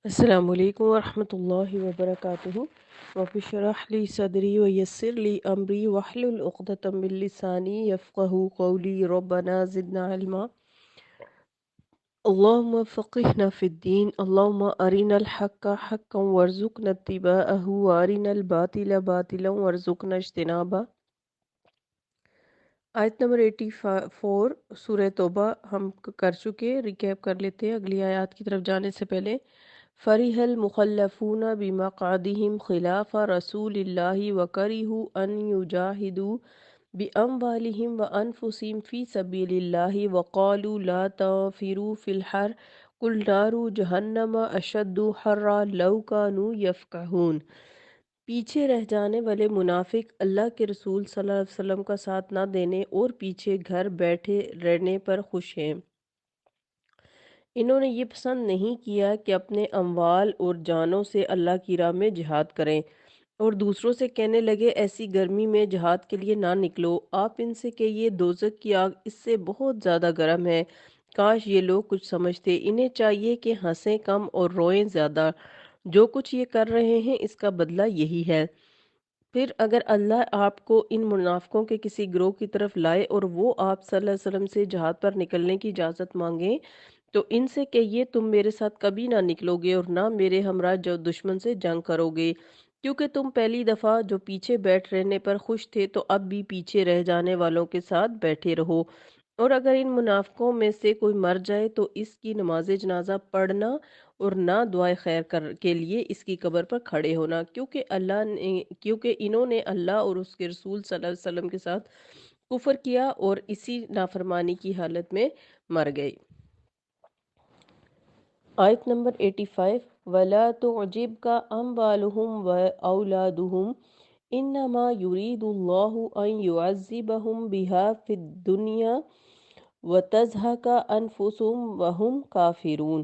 السلام علیکم ورحمۃ اللہ وبرکاتہ۔ رب اشرح لی صدری ویسر لی امری واحلل عقدۃ من لسانی یفقہوا قولی ربنا زدنا علما۔ اللہم فقہنا فی الدین، اللہم ارنا الحق حقا وارزقنا اتباعہ وارنا الباطل باطلا وارزقنا اجتنابہ۔ آیت نمبر 84 سورہ توبہ ہم کر چکے، ریکیپ کر لیتے ہیں اگلی آیات کی طرف جانے سے پہلے۔ فرح المخلفون بمقعدهم خلاف رسول اللہ وکرہوا ان یجاہدوا باموالہم وانفسہم فی سبیل اللہ وقالوا لا تنفروا فی الحر قل نار جہنم اشد حرا لو کانوا یفقہون۔ پیچھے رہ جانے والے منافق اللہ کے رسول صلی اللہ علیہ وسلم کا ساتھ نہ دینے اور پیچھے گھر بیٹھے رہنے پر خوش ہیں۔ انہوں نے یہ پسند نہیں کیا کہ اپنے اموال اور جانوں سے اللہ کی راہ میں جہاد کریں، اور دوسروں سے کہنے لگے ایسی گرمی میں جہاد کے لیے نہ نکلو۔ آپ ان سے کہیے دوزخ کی آگ اس سے بہت زیادہ گرم ہے، کاش یہ لوگ کچھ سمجھتے۔ انہیں چاہیے کہ ہنسیں کم اور روئیں زیادہ، جو کچھ یہ کر رہے ہیں اس کا بدلہ یہی ہے۔ پھر اگر اللہ آپ کو ان منافقوں کے کسی گروہ کی طرف لائے اور وہ آپ صلی اللہ علیہ وسلم سے جہاد پر نکلنے کی اجازت مانگیں تو ان سے کہیے تم میرے ساتھ کبھی نہ نکلو گے اور نہ میرے ہمراہ جو دشمن سے جنگ کرو گے، کیونکہ تم پہلی دفعہ جو پیچھے بیٹھ رہنے پر خوش تھے تو اب بھی پیچھے رہ جانے والوں کے ساتھ بیٹھے رہو۔ اور اگر ان منافقوں میں سے کوئی مر جائے تو اس کی نماز جنازہ پڑھنا اور نہ دعائے خیر کے لیے اس کی قبر پر کھڑے ہونا، کیونکہ انہوں نے اللہ اور اس کے رسول صلی اللہ علیہ وسلم کے ساتھ کفر کیا اور اسی نافرمانی کی حالت میں مر گئے۔ آیت نمبر 85 وَلَا تُعْجِبْكَ أَمْوَالُهُمْ وَأَوْلَادُهُمْ إِنَّمَا يُرِيدُ اللَّهُ أَنْ يُعَذِّبَهُمْ بِهَا فِي الدُّنْيَا وَتَزْهَقَ أَنفُسُهُمْ وَهُمْ كَافِرُونَ۔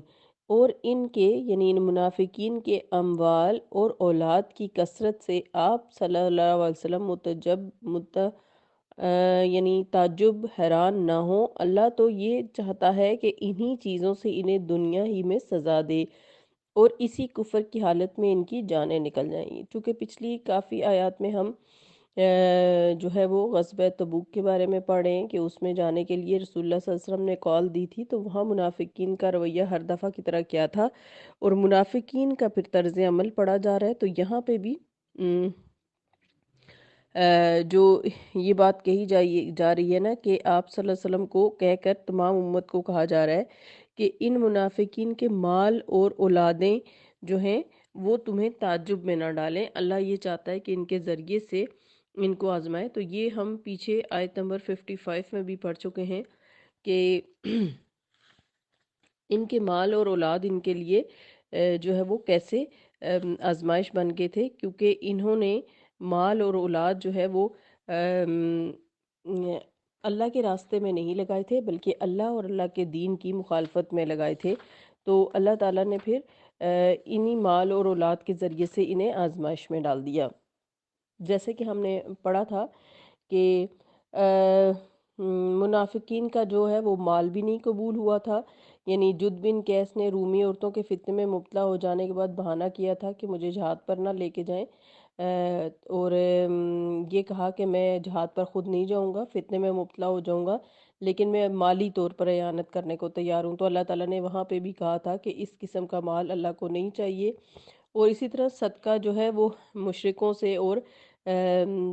اور ان کے یعنی ان منافقین کے اموال اور اولاد کی کثرت سے آپ صلی اللہ علیہ وسلم یعنی تعجب حیران نہ ہو۔ اللہ تو یہ چاہتا ہے کہ انہی چیزوں سے انہیں دنیا ہی میں سزا دے اور اسی کفر کی حالت میں ان کی جانیں نکل جائیں۔ چونکہ پچھلی کافی آیات میں ہم جو ہے وہ غزوہ تبوک کے بارے میں پڑھیں کہ اس میں جانے کے لیے رسول اللہ صلی اللہ علیہ وسلم نے کال دی تھی، تو وہاں منافقین کا رویہ ہر دفعہ کی طرح کیا تھا اور منافقین کا پھر طرز عمل پڑھا جا رہا ہے۔ تو یہاں پہ بھی جو یہ بات کہی جا رہی ہے نا کہ آپ صلی اللہ علیہ وسلم کو کہہ کر تمام امت کو کہا جا رہا ہے کہ ان منافقین کے مال اور اولادیں جو ہیں وہ تمہیں تعجب میں نہ ڈالیں۔ اللہ یہ چاہتا ہے کہ ان کے ذریعے سے ان کو آزمائے۔ تو یہ ہم پیچھے آیت نمبر 55 میں بھی پڑھ چکے ہیں کہ ان کے مال اور اولاد ان کے لیے جو ہے وہ کیسے آزمائش بن گئے تھے، کیونکہ انہوں نے مال اور اولاد جو ہے وہ اللہ کے راستے میں نہیں لگائے تھے بلکہ اللہ اور اللہ کے دین کی مخالفت میں لگائے تھے۔ تو اللہ تعالیٰ نے پھر انہی مال اور اولاد کے ذریعے سے انہیں آزمائش میں ڈال دیا۔ جیسے کہ ہم نے پڑھا تھا کہ منافقین کا جو ہے وہ مال بھی نہیں قبول ہوا تھا، یعنی جد بن قیس نے رومی عورتوں کے فتنے میں مبتلا ہو جانے کے بعد بہانہ کیا تھا کہ مجھے جہاد پر نہ لے کے جائیں، اور یہ کہا کہ میں جہاد پر خود نہیں جاؤں گا، فتنے میں مبتلا ہو جاؤں گا لیکن میں مالی طور پر اعانت کرنے کو تیار ہوں۔ تو اللہ تعالیٰ نے وہاں پہ بھی کہا تھا کہ اس قسم کا مال اللہ کو نہیں چاہیے، اور اسی طرح صدقہ جو ہے وہ مشرکوں سے اور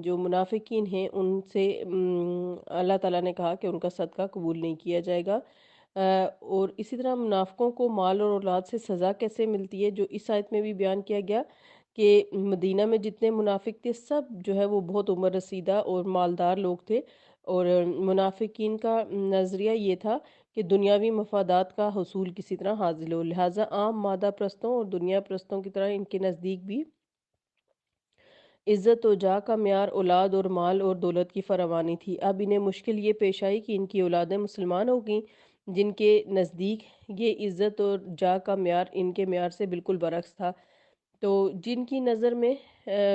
جو منافقین ہیں ان سے اللہ تعالیٰ نے کہا کہ ان کا صدقہ قبول نہیں کیا جائے گا۔ اور اسی طرح منافقوں کو مال اور اولاد سے سزا کیسے ملتی ہے، جو اس آیت میں بھی بیان کیا گیا کہ مدینہ میں جتنے منافق تھے سب جو ہے وہ بہت عمر رسیدہ اور مالدار لوگ تھے، اور منافقین کا نظریہ یہ تھا کہ دنیاوی مفادات کا حصول کسی طرح حاصل ہو، لہٰذا عام مادہ پرستوں اور دنیا پرستوں کی طرح ان کے نزدیک بھی عزت و جاہ کا معیار اولاد اور مال اور دولت کی فراوانی تھی۔ اب انہیں مشکل یہ پیش آئی کہ ان کی اولادیں مسلمان ہو گئیں، جن کے نزدیک یہ عزت اور جاہ کا معیار ان کے معیار سے بالکل برعکس تھا۔ تو جن کی نظر میں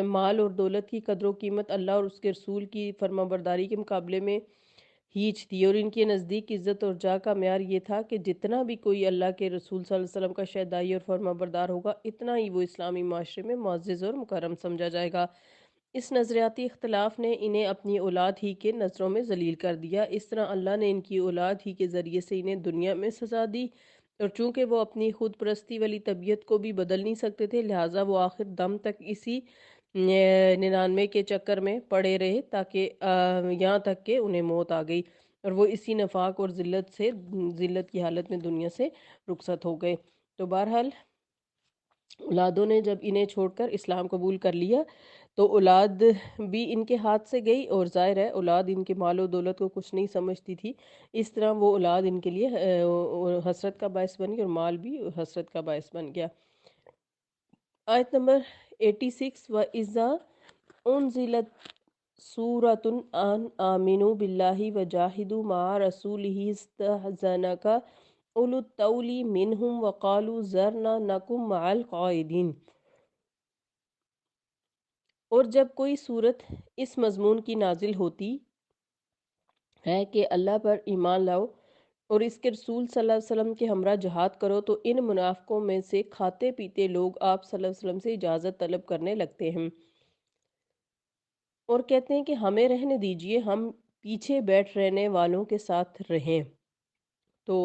مال اور دولت کی قدر و قیمت اللہ اور اس کے رسول کی فرما برداری کے مقابلے میں ہیچ تھی، اور ان کے نزدیک عزت اور جاہ کا معیار یہ تھا کہ جتنا بھی کوئی اللہ کے رسول صلی اللہ علیہ وسلم کا شیدائی اور فرما بردار ہوگا، اتنا ہی وہ اسلامی معاشرے میں معزز اور مکرم سمجھا جائے گا۔ اس نظریاتی اختلاف نے انہیں اپنی اولاد ہی کے نظروں میں ذلیل کر دیا۔ اس طرح اللہ نے ان کی اولاد ہی کے ذریعے سے انہیں دنیا میں سزا دی، اور چونکہ وہ اپنی خود پرستی والی طبیعت کو بھی بدل نہیں سکتے تھے، لہٰذا وہ آخر دم تک اسی 99 کے چکر میں پڑے رہے، تاکہ یہاں تک کہ انہیں موت آ گئی، اور وہ اسی نفاق اور ذلت کی حالت میں دنیا سے رخصت ہو گئے۔ تو بہرحال اولادوں نے جب انہیں چھوڑ کر اسلام قبول کر لیا تو اولاد بھی ان کے ہاتھ سے گئی، اور ظاہر ہے اولاد ان کے مال و دولت کو کچھ نہیں سمجھتی تھی، اس طرح وہ اولاد ان کے لیے حسرت کا باعث بن گئی، اور مال بھی حسرت کا باعث بن گیا۔ آیت نمبر 86، وَإِذَا أُنزِلَتْ سُورَةٌ أَنْ آمِنُوا بِاللَّهِ وَجَاهِدُوا مَعَ رَسُولِهِ اسْتَأْذَنَكَ أُولُو الطَّوْلِ مِنْهُمْ وَقَالُوا ذَرْنَا نَكُن مَعَ الْقَاعِدِينَ۔ اور جب کوئی صورت اس مضمون کی نازل ہوتی ہے کہ اللہ پر ایمان لاؤ اور اس کے رسول صلی اللہ علیہ وسلم کے ہمراہ جہاد کرو، تو ان منافقوں میں سے کھاتے پیتے لوگ آپ صلی اللہ علیہ وسلم سے اجازت طلب کرنے لگتے ہیں، اور کہتے ہیں کہ ہمیں رہنے دیجئے، ہم پیچھے بیٹھ رہنے والوں کے ساتھ رہیں۔ تو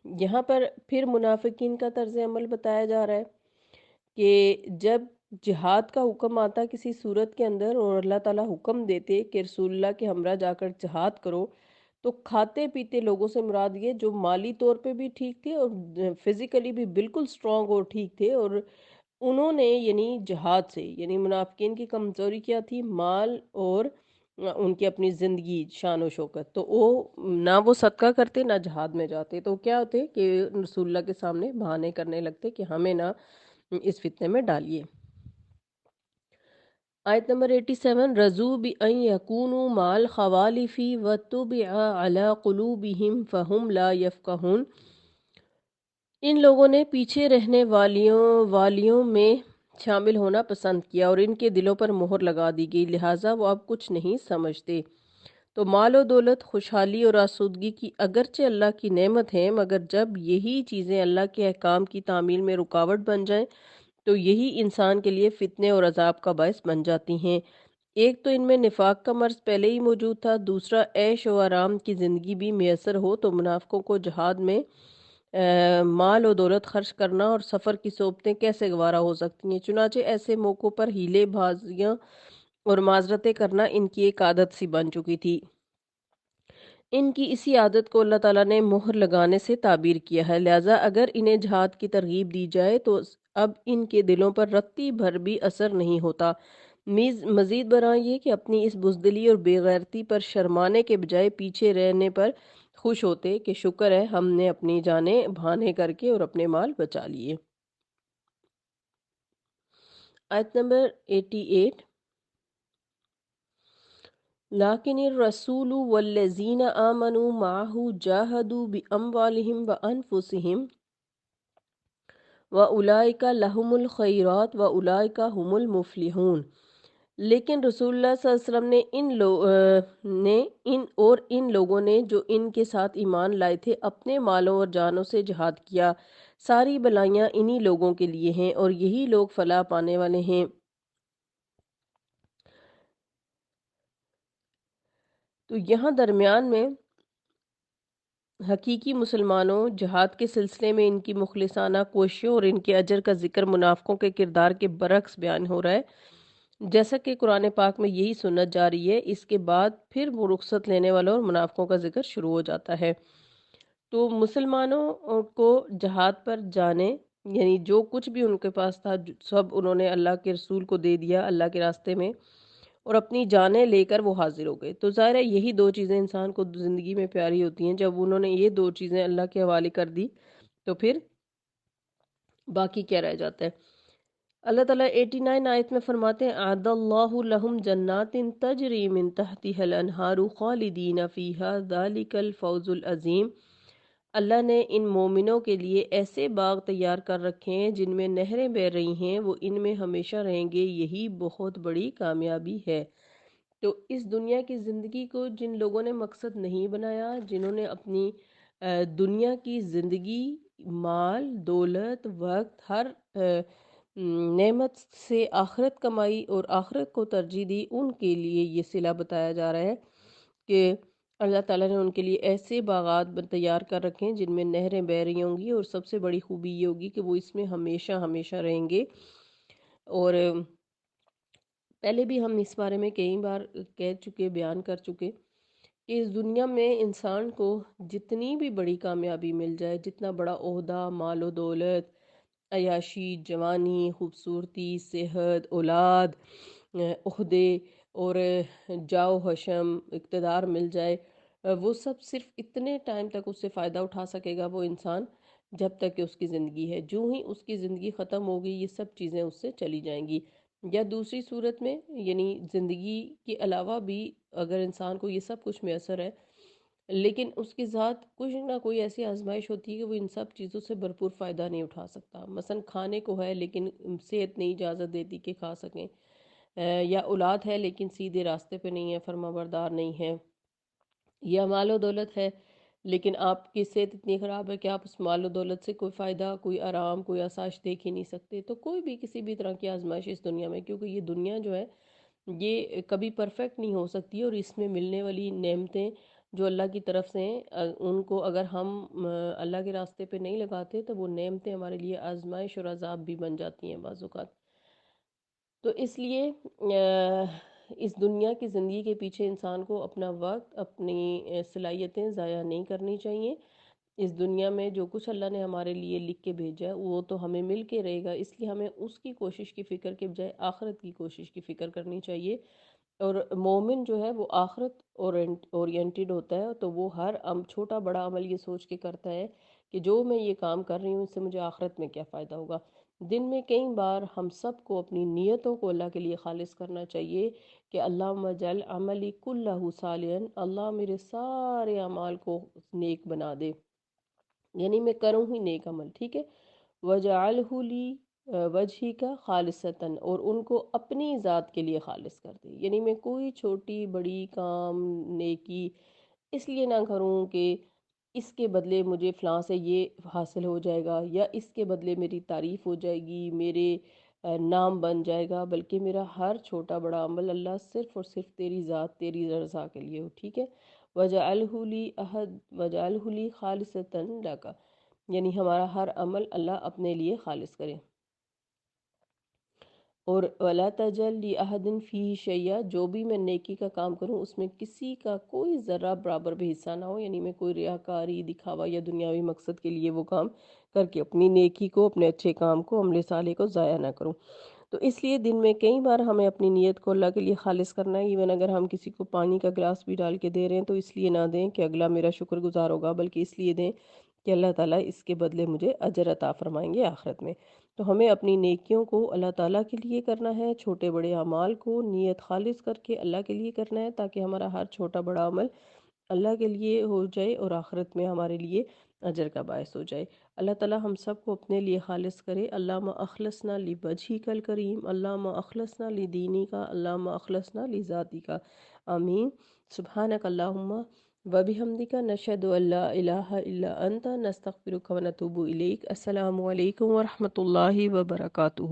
یہاں پر پھر منافقین کا طرز عمل بتایا جا رہا ہے کہ جب جہاد کا حکم آتا کسی صورت کے اندر، اور اللہ تعالیٰ حکم دیتے کہ رسول اللہ کے ہمراہ جا کر جہاد کرو، تو کھاتے پیتے لوگوں سے مراد یہ جو مالی طور پہ بھی ٹھیک تھے اور فزیکلی بھی بالکل سٹرونگ اور ٹھیک تھے، اور انہوں نے یعنی جہاد سے، یعنی منافقین کی کمزوری کیا تھی؟ مال اور ان کی اپنی زندگی، شان و شوکت، تو نہ وہ صدقہ کرتے نہ جہاد میں جاتے، تو کیا ہوتے کہ رسول اللہ کے سامنے بہانے کرنے لگتے کہ ہمیں نہ اس فتنے میں ڈالیے۔ آیت نمبر 87، رضو بأن یکونوا مع الخوالف وطبع علی قلوبہم فہم لا یفقہون۔ ان لوگوں نے پیچھے رہنے والیوں میں شامل ہونا پسند کیا، اور ان کے دلوں پر مہر لگا دی گئی، لہٰذا وہ اب کچھ نہیں سمجھتے۔ تو مال و دولت، خوشحالی اور آسودگی کی اگرچہ اللہ کی نعمت ہے، مگر جب یہی چیزیں اللہ کے احکام کی تعمیل میں رکاوٹ بن جائیں تو یہی انسان کے لیے فتنے اور عذاب کا باعث بن جاتی ہیں۔ ایک تو ان میں نفاق کا مرض پہلے ہی موجود تھا، دوسرا عیش و آرام کی زندگی بھی میسر ہو تو منافقوں کو جہاد میں مال و دولت خرچ کرنا اور سفر کی صحبتیں کیسے گوارا ہو سکتی ہیں؟ چنانچہ ایسے موقعوں پر ہیلے بازیاں اور معذرتیں کرنا ان کی ایک عادت سی بن چکی تھی۔ ان کی اسی عادت کو اللہ تعالیٰ نے مہر لگانے سے تعبیر کیا ہے، لہٰذا اگر انہیں جہاد کی ترغیب دی جائے تو اب ان کے دلوں پر رتی بھر بھی اثر نہیں ہوتا۔ مزید برآں یہ کہ اپنی اس بزدلی اور بے غیرتی پر شرمانے کے بجائے پیچھے رہنے پر خوش ہوتے کہ شکر ہے ہم نے اپنی جانیں بہانے کر کے اور اپنے مال بچا لیے۔ آیت نمبر 88، لیکن الرسول والذین آمنوا معه جاہدوا باموالہم وانفسہم وَأُولَئِكَ لَهُمُ الْخَيْرَاتُ وَأُولَئِكَ هُمُ الْمُفْلِحُونَ۔ لیکن رسول اللہ صلی اللہ علیہ وسلم نے ان لوگوں نے جو ان کے ساتھ ایمان لائے تھے اپنے مالوں اور جانوں سے جہاد کیا، ساری بلائیاں انہی لوگوں کے لیے ہیں اور یہی لوگ فلاح پانے والے ہیں۔ تو یہاں درمیان میں حقیقی مسلمانوں جہاد کے سلسلے میں ان کی مخلصانہ کوششوں اور ان کے اجر کا ذکر منافقوں کے کردار کے برعکس بیان ہو رہا ہے، جیسا کہ قرآن پاک میں یہی سنت جاری ہے۔ اس کے بعد پھر وہ رخصت لینے والوں اور منافقوں کا ذکر شروع ہو جاتا ہے۔ تو مسلمانوں کو جہاد پر جانے، یعنی جو کچھ بھی ان کے پاس تھا سب انہوں نے اللہ کے رسول کو دے دیا اللہ کے راستے میں، اور اپنی جانیں لے کر وہ حاضر ہو گئے۔ تو ظاہر ہے یہی دو چیزیں انسان کو زندگی میں پیاری ہوتی ہیں، جب انہوں نے یہ دو چیزیں اللہ کے حوالے کر دی تو پھر باقی کیا رہ جاتا ہے۔ اللہ تعالیٰ 89 آیت میں فرماتے ہیں، اعد اللہ لہم جنات تجری من تحتها الانہار خالدین فیہا ذالک الفوز العظیم۔ اللہ نے ان مومنوں کے لیے ایسے باغ تیار کر رکھے ہیں جن میں نہریں بہہ رہی ہیں، وہ ان میں ہمیشہ رہیں گے، یہی بہت بڑی کامیابی ہے۔ تو اس دنیا کی زندگی کو جن لوگوں نے مقصد نہیں بنایا، جنہوں نے اپنی دنیا کی زندگی، مال، دولت، وقت، ہر نعمت سے آخرت کمائی اور آخرت کو ترجیح دی، ان کے لیے یہ صلہ بتایا جا رہا ہے کہ اللہ تعالیٰ نے ان کے لیے ایسے باغات تیار کر رکھے ہیں جن میں نہریں بہہ رہی ہوں گی، اور سب سے بڑی خوبی یہ ہوگی کہ وہ اس میں ہمیشہ ہمیشہ رہیں گے۔ اور پہلے بھی ہم اس بارے میں کئی بار کہہ چکے، بیان کر چکے کہ اس دنیا میں انسان کو جتنی بھی بڑی کامیابی مل جائے، جتنا بڑا عہدہ، مال و دولت، عیاشی، جوانی، خوبصورتی، صحت، اولاد، عہدے اور جاؤ حشم، اقتدار مل جائے، وہ سب صرف اتنے ٹائم تک اس سے فائدہ اٹھا سکے گا وہ انسان جب تک کہ اس کی زندگی ہے۔ جو ہی اس کی زندگی ختم ہوگی یہ سب چیزیں اس سے چلی جائیں گی۔ یا دوسری صورت میں، یعنی زندگی کے علاوہ بھی اگر انسان کو یہ سب کچھ میسر ہے، لیکن اس کے ساتھ کچھ نہ کوئی ایسی آزمائش ہوتی ہے کہ وہ ان سب چیزوں سے بھرپور فائدہ نہیں اٹھا سکتا۔ مثلا کھانے کو ہے لیکن صحت نہیں اجازت دیتی کہ کھا سکیں، یا اولاد ہے لیکن سیدھے راستے پہ نہیں ہے، فرما بردار نہیں ہے، یا مال و دولت ہے لیکن آپ کی صحت اتنی خراب ہے کہ آپ اس مال و دولت سے کوئی فائدہ، کوئی آرام، کوئی آسائش دیکھ ہی نہیں سکتے۔ تو کوئی بھی کسی بھی طرح کی آزمائش اس دنیا میں، کیونکہ یہ دنیا جو ہے یہ کبھی پرفیکٹ نہیں ہو سکتی، اور اس میں ملنے والی نعمتیں جو اللہ کی طرف سے ہیں، ان کو اگر ہم اللہ کے راستے پہ نہیں لگاتے تو وہ نعمتیں ہمارے لیے آزمائش اور عذاب بھی بن جاتی ہیں بعض اوقات۔ تو اس لیے اس دنیا کی زندگی کے پیچھے انسان کو اپنا وقت، اپنی صلاحیتیں ضائع نہیں کرنی چاہیے۔ اس دنیا میں جو کچھ اللہ نے ہمارے لیے لکھ کے بھیجا ہے وہ تو ہمیں مل کے رہے گا، اس لیے ہمیں اس کی کوشش کی فکر کے بجائے آخرت کی کوشش کی فکر کرنی چاہیے۔ اور مومن جو ہے وہ آخرت اورینٹڈ ہوتا ہے، تو وہ ہر چھوٹا بڑا عمل یہ سوچ کے کرتا ہے کہ جو میں یہ کام کر رہی ہوں اس سے مجھے آخرت میں کیا فائدہ ہوگا۔ دن میں کئی بار ہم سب کو اپنی نیتوں کو اللہ کے لیے خالص کرنا چاہیے کہ اللہم اجعل عملی کلہ صالحا، اللہ میرے سارے اعمال کو نیک بنا دے، یعنی میں کروں ہی نیک عمل، ٹھیک ہے۔ وَجَعَلْهُ لِي وَجْهِكَ خَالِصَةً، اور ان کو اپنی ذات کے لیے خالص کر دے، یعنی میں کوئی چھوٹی بڑی کام، نیکی اس لیے نہ کروں کہ اس کے بدلے مجھے فلاں سے یہ حاصل ہو جائے گا، یا اس کے بدلے میری تعریف ہو جائے گی، میرے نام بن جائے گا، بلکہ میرا ہر چھوٹا بڑا عمل اللہ صرف اور صرف تیری ذات، تیری رضا کے لیے ہو، ٹھیک ہے۔ وَجَعَلْهُ لِي وَجَعَلْهُ لِي خَالِصَةً لَكَ، یعنی ہمارا ہر عمل اللہ اپنے لیے خالص کرے۔ اور وَلَا تَجْعَلْ لِأَحَدٍ فِيهِ شَيْئًا، جو بھی میں نیکی کا کام کروں اس میں کسی کا کوئی ذرہ برابر بھی حصہ نہ ہو، یعنی میں کوئی ریاکاری، دکھاوا یا دنیاوی مقصد کے لیے وہ کام کر کے اپنی نیکی کو، اپنے اچھے کام کو، عمل صالح کو ضائع نہ کروں۔ تو اس لیے دن میں کئی بار ہمیں اپنی نیت کو اللہ کے لیے خالص کرنا ہے۔ ایون اگر ہم کسی کو پانی کا گلاس بھی ڈال کے دے رہے ہیں تو اس لیے نہ دیں کہ اگلا میرا شکر گزار ہوگا، بلکہ اس لیے دیں کہ اللہ تعالیٰ اس کے بدلے مجھے اجر عطا فرمائیں گے آخرت میں۔ تو ہمیں اپنی نیکیوں کو اللہ تعالیٰ کے لیے کرنا ہے، چھوٹے بڑے اعمال کو نیت خالص کر کے اللہ کے لیے کرنا ہے، تاکہ ہمارا ہر چھوٹا بڑا عمل اللہ کے لیے ہو جائے اور آخرت میں ہمارے لیے اجر کا باعث ہو جائے۔ اللہ تعالیٰ ہم سب کو اپنے لیے خالص کرے۔ اللہم اخلصنا لوجہک الکریم، اللہم اخلصنا لدینک، اللہم اخلصنا لذاتک، آمین۔ سبحانک اللہم وبحمدک، نشہد ان لا الہ الا انت، نستغفرک ونتوب الیک۔ السلام علیکم ورحمۃ اللہ وبرکاتہ۔